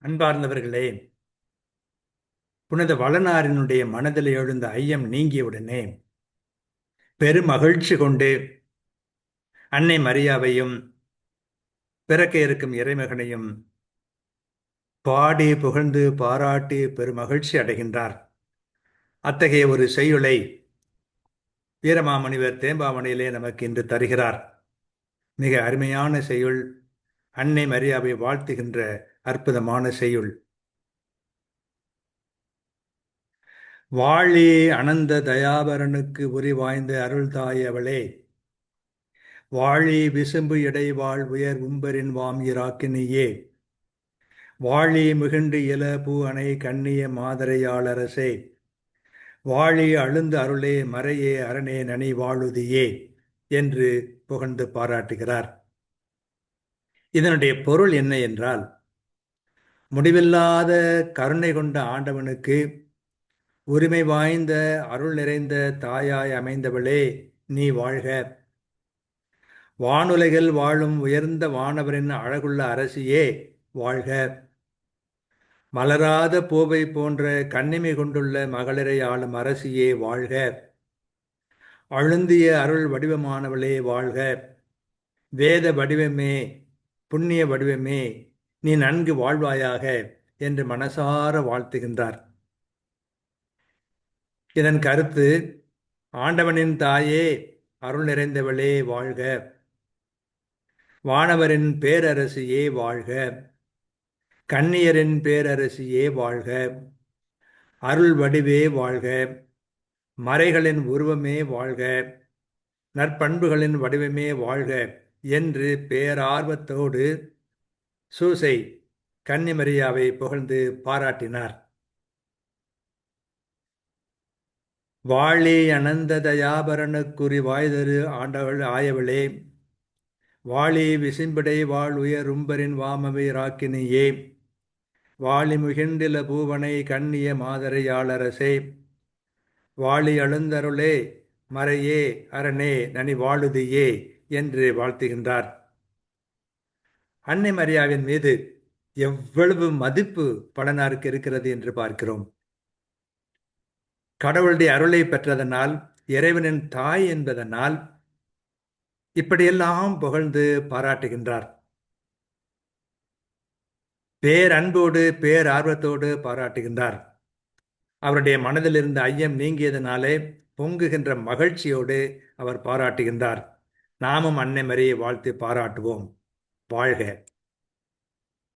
அன்பார்ந்தவர்களே, புனித வளனாரினுடைய மனதில் எழுந்த ஐயம் நீங்கியவுடனே பெருமகிழ்ச்சி கொண்டு அன்னை மரியாவையும் பிறக்க இருக்கும் இறைமகனையும் பாடி புகழ்ந்து பாராட்டி பெருமகிழ்ச்சி அடைகின்றார். அத்தகைய ஒரு செய்யுளை வீரமாமுனிவர் தேம்பாவணியிலே நமக்கு இன்று தருகிறார். மிக அருமையான செய்யுள், அன்னை மரியாவை வாழ்த்துகின்ற அற்புதமான செய்யுள். வாழி அனந்த தயாபரனுக்கு உரி வாய்ந்த அருள்தாய் அவளே, வாழி விசும்பு இடைவாழ் உயர் உம்பரின் வாம் இராக்கினியே, வாழி மிகுண்டு இல பூ அணை கண்ணிய மாதரையாளரசே, வாழி அழுந்த அருளே மறையே அரணே நனி வாழுதியே என்று புகழ்ந்து பாராட்டுகிறார். இதனுடைய பொருள் என்ன என்றால், முடிவில்லாத கருணை கொண்ட ஆண்டவனுக்கு உரிமை வாய்ந்த அருள் நிறைந்த தாயாய் அமைந்தவளே நீ வாழ்க. வானுலகில் வாழும் உயர்ந்த வானவரின் அழகுள்ள அரசியே வாழ்க. மலராத பூவை போன்ற கண்ணிமை கொண்டுள்ள மகளிரை ஆளும் அரசியே வாழ்க. அழுந்திய அருள் வடிவமானவளே வாழ்க. வேத வடிவமே, புண்ணிய வடிவமே, நீ நன்கு வாழ்வாயாக என்று மனசார வாழ்த்துகின்றார். இதன் கருத்து, ஆண்டவனின் தாயே அருள் நிறைந்தவளே வாழ்க. வானவரின் பேரரசியே வாழ்க. கன்னியரின் பேரரசியே வாழ்க. அருள் வடிவே வாழ்க. மறைகளின் உருவமே வாழ்க. நற்பண்புகளின் வடிவமே வாழ்க என்று பேரார்வத்தோடு சூசை கன்னிமரியாவை புகழ்ந்து பாராட்டினார். வாழி அனந்த தயாபரனுக்குரி வாய்தரு ஆண்டவள் ஆயவளே, வாழி விசிம்பிடை வாழ் உயர் உம்பரின் வாமவை ராக்கினியே, வாழி முகிண்டில பூவனை கண்ணிய மாதரையாளரசே, வாழி அழுந்தருளே மறையே அரணே நனி வாழுதியே என்று வாழ்த்துகின்றார். அன்னை மரியாவின் மீது எவ்வளவு மதிப்பு பலனாருக்கு இருக்கிறது என்று பார்க்கிறோம். கடவுளுடைய அருளை பெற்றதனால், இறைவனின் தாய் என்பதனால் இப்படியெல்லாம் புகழ்ந்து பாராட்டுகின்றார். பேரன்போடு பேரார்வத்தோடு பாராட்டுகின்றார். அவருடைய மனதில் இருந்த ஐயம் நீங்கியதனாலே பொங்குகின்ற மகிழ்ச்சியோடு அவர் பாராட்டுகின்றார். நாமும் அன்னை மரியை வாழ்த்து பாராட்டுவோம். வாழ்க.